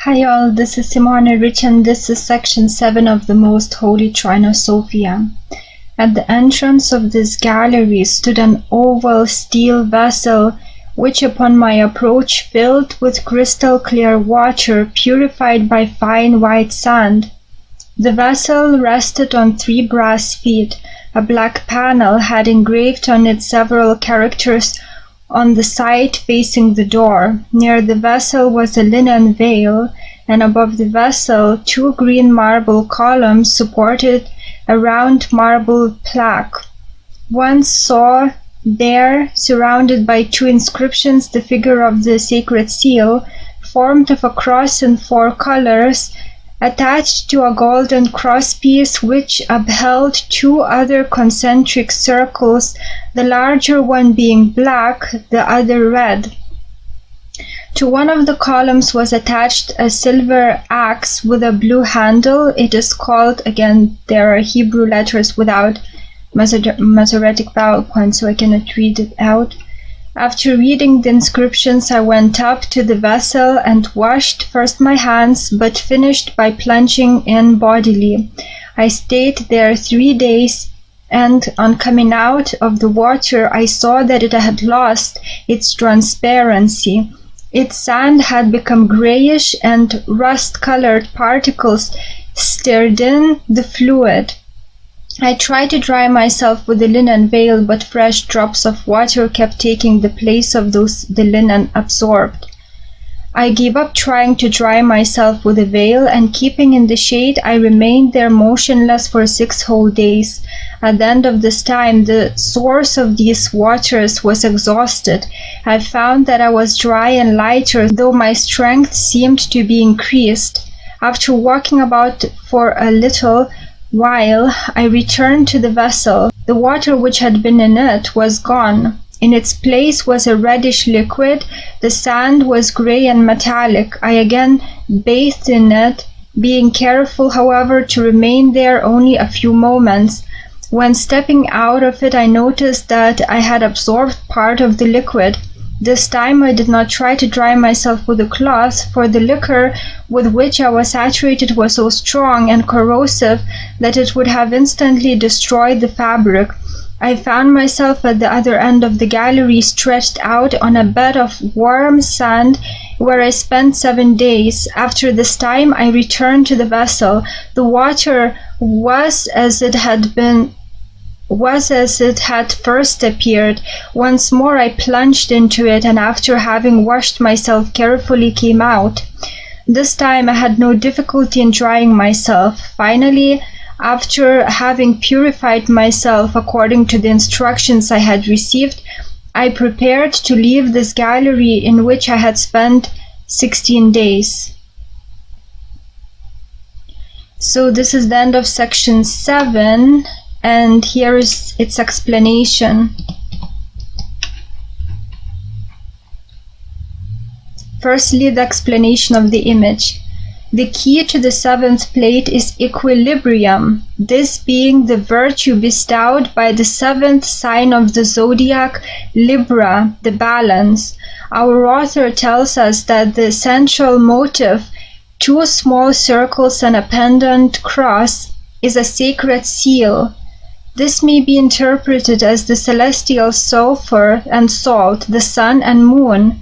Hi all, this is Simone Rich and this is section 7 of the Most Holy TRINOSOPHIA. At the entrance of this gallery stood an oval steel vessel which upon my approach filled with crystal clear water purified by fine white sand. The vessel rested on 3 brass feet. A black panel had engraved on it several characters on the side facing the door. Near the vessel was a linen veil, and above the vessel 2 green marble columns supported a round marble plaque. One saw there, surrounded by 2 inscriptions, the figure of the sacred seal, formed of a cross in 4 colors, attached to a golden crosspiece which upheld 2 other concentric circles, the larger one being black, the other red. To one of the columns was attached a silver axe with a blue handle. It is called, again, there are Hebrew letters without Masoretic vowel points, so I cannot read it out. After reading the inscriptions, I went up to the vessel and washed first my hands, but finished by plunging in bodily. I stayed there 3 days, and on coming out of the water, I saw that it had lost its transparency. Its sand had become grayish, and rust-colored particles stirred in the fluid. I tried to dry myself with the linen veil, but fresh drops of water kept taking the place of those the linen absorbed. I gave up trying to dry myself with the veil, and keeping in the shade, I remained there motionless for 6 whole days. At the end of this time, the source of these waters was exhausted. I found that I was dry and lighter, though my strength seemed to be increased. After walking about for a little while, I returned to the vessel. The water which had been in it was gone. In its place was a reddish liquid. The sand was gray and metallic. I again bathed in it, being careful, however, to remain there only a few moments. When stepping out of it, I noticed that I had absorbed part of the liquid. This time I did not try to dry myself with a cloth, for the liquor with which I was saturated was so strong and corrosive that it would have instantly destroyed the fabric. I found myself at the other end of the gallery, stretched out on a bed of warm sand, where I spent 7 days. After this time I returned to the vessel. The water was as it had first appeared. Once more I plunged into it, and after having washed myself carefully came out. This time I had no difficulty in drying myself. Finally, after having purified myself according to the instructions I had received, I prepared to leave this gallery in which I had spent 16 days. So this is the end of section 7, and here is its explanation. Firstly, the explanation of the image. The key to the 7th plate is equilibrium, this being the virtue bestowed by the 7th sign of the zodiac, Libra, the balance. Our author tells us that the central motive, 2 small circles and a pendant cross, is a sacred seal. This may be interpreted as the celestial sulfur and salt, the sun and moon.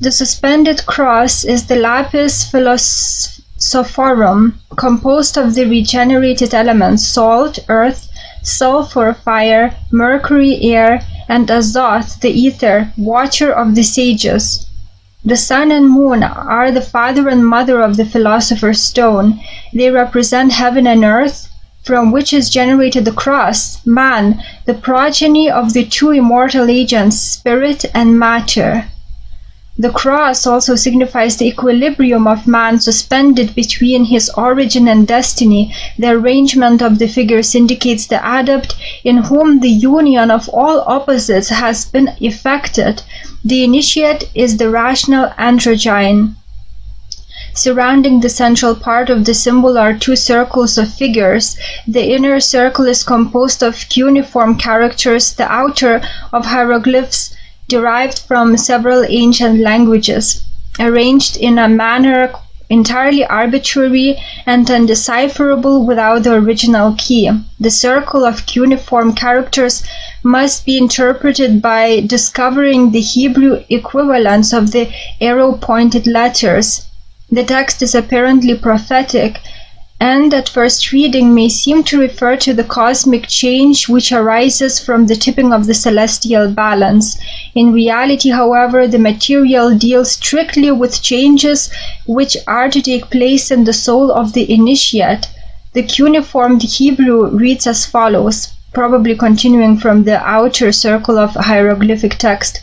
The suspended cross is the lapis philosophorum, composed of the regenerated elements salt, earth, sulfur, fire, mercury, air, and azoth, the ether, watcher of the sages. The sun and moon are the father and mother of the philosopher's stone. They represent heaven and earth, from which is generated the cross, man, the progeny of the 2 immortal agents, spirit and matter. The cross also signifies the equilibrium of man suspended between his origin and destiny. The arrangement of the figures indicates the adept in whom the union of all opposites has been effected. The initiate is the rational androgyne. Surrounding the central part of the symbol are 2 circles of figures. The inner circle is composed of cuneiform characters, the outer of hieroglyphs derived from several ancient languages, arranged in a manner entirely arbitrary and undecipherable without the original key. The circle of cuneiform characters must be interpreted by discovering the Hebrew equivalents of the arrow-pointed letters. The text is apparently prophetic, and at first reading may seem to refer to the cosmic change which arises from the tipping of the celestial balance. In reality, however, the material deals strictly with changes which are to take place in the soul of the initiate. The cuneiform Hebrew reads as follows, probably continuing from the outer circle of hieroglyphic text.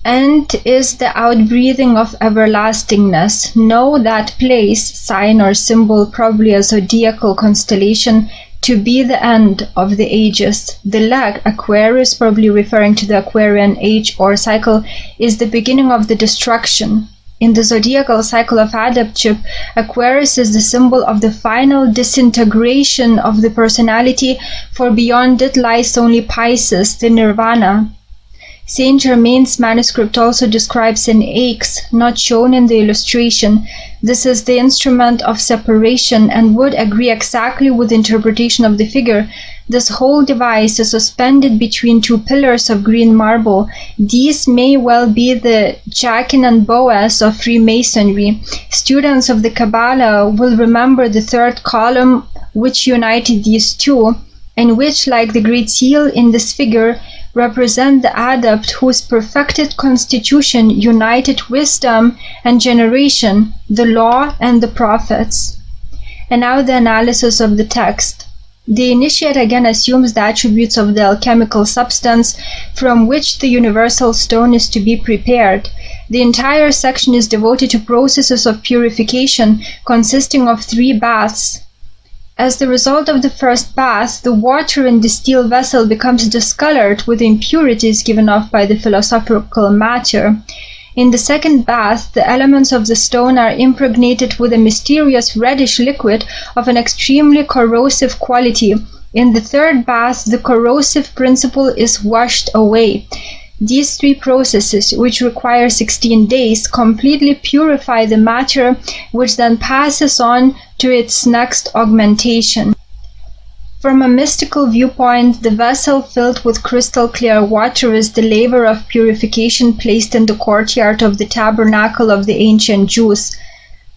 And is the outbreathing of everlastingness. Know that place, sign or symbol, probably a zodiacal constellation, to be the end of the ages. The leg, Aquarius, probably referring to the Aquarian age or cycle, is the beginning of the destruction. In the zodiacal cycle of adeptship, Aquarius is the symbol of the final disintegration of the personality, for beyond it lies only Pisces, the Nirvana. Saint Germain's manuscript also describes an axe, not shown in the illustration. This is the instrument of separation and would agree exactly with the interpretation of the figure. This whole device is suspended between two pillars of green marble. These may well be the Jachin and Boaz of Freemasonry. Students of the Kabbalah will remember the third column which united these two, and which, like the great seal in this figure, represent the adept whose perfected constitution united wisdom and generation, the law and the prophets. And now the analysis of the text. The initiate again assumes the attributes of the alchemical substance from which the universal stone is to be prepared. The entire section is devoted to processes of purification consisting of 3 baths. As the result of the first bath, the water in the steel vessel becomes discolored with impurities given off by the philosophical matter. In the second bath, the elements of the stone are impregnated with a mysterious reddish liquid of an extremely corrosive quality. In the third bath, the corrosive principle is washed away. These 3 processes, which require 16 days, completely purify the matter, which then passes on to its next augmentation. From a mystical viewpoint, the vessel filled with crystal clear water is the laver of purification placed in the courtyard of the tabernacle of the ancient Jews.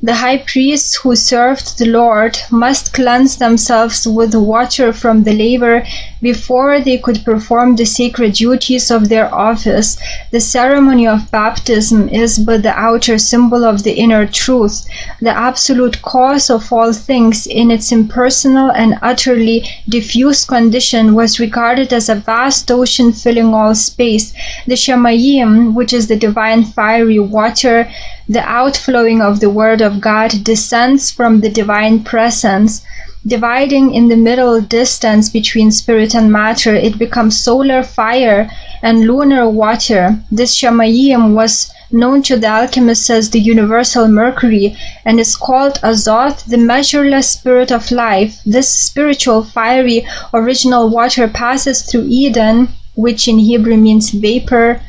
The high priests who served the Lord must cleanse themselves with water from the laver before they could perform the sacred duties of their office. The ceremony of baptism is but the outer symbol of the inner truth. The absolute cause of all things in its impersonal and utterly diffuse condition was regarded as a vast ocean filling all space. The Shemayim, which is the divine fiery water, the outflowing of the Word of God, descends from the divine presence. Dividing in the middle distance between spirit and matter, it becomes solar fire and lunar water. This Shemayim was known to the alchemists as the universal mercury and is called Azoth, the measureless spirit of life. This spiritual fiery original water passes through Eden, which in Hebrew means vapor,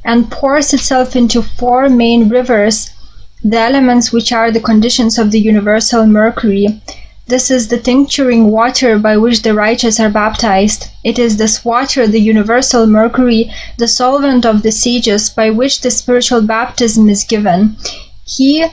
and pours itself into 4 main rivers, the elements which are the conditions of the universal mercury. This is the tincturing water by which the righteous are baptized. It is this water, the universal mercury, the solvent of the sages, by which the spiritual baptism is given. He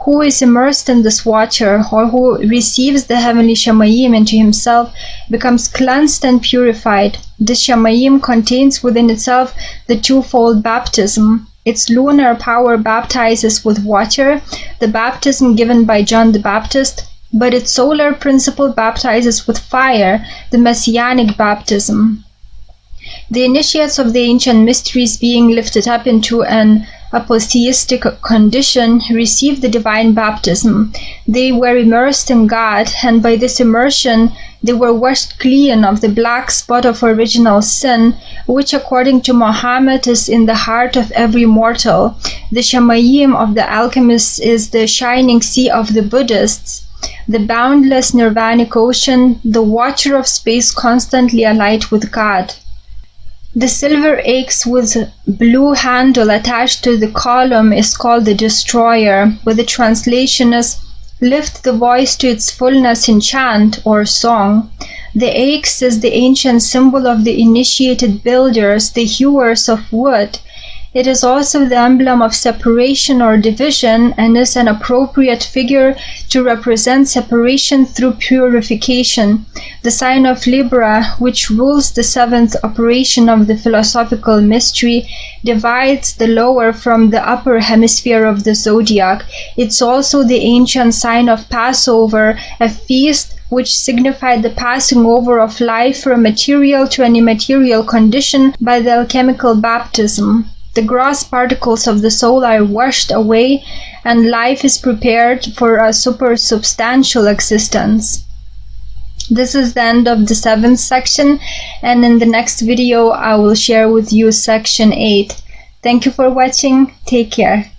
who is immersed in this water, or who receives the heavenly Shemayim into himself, becomes cleansed and purified. This Shemayim contains within itself the twofold baptism. Its lunar power baptizes with water, the baptism given by John the Baptist, but its solar principle baptizes with fire, the messianic baptism. The initiates of the ancient mysteries, being lifted up into an apotheistic condition, received the divine baptism. They were immersed in God, and by this immersion they were washed clean of the black spot of original sin, which according to Mohammed is in the heart of every mortal. The Shemayim of the alchemists is the shining sea of the Buddhists, the boundless nirvanic ocean, the water of space constantly alight with God. The silver axe with blue handle attached to the column is called the destroyer, where the translation is lift the voice to its fullness in chant or song. The axe is the ancient symbol of the initiated builders, the hewers of wood. It is also the emblem of separation or division and is an appropriate figure to represent separation through purification. The sign of Libra, which rules the seventh operation of the philosophical mystery, divides the lower from the upper hemisphere of the zodiac. It's also the ancient sign of Passover, a feast which signified the passing over of life from material to an immaterial condition by the alchemical baptism. The gross particles of the soul are washed away and life is prepared for a supersubstantial existence. This is the end of the 7th section, and in the next video I will share with you section 8. Thank you for watching. Take care.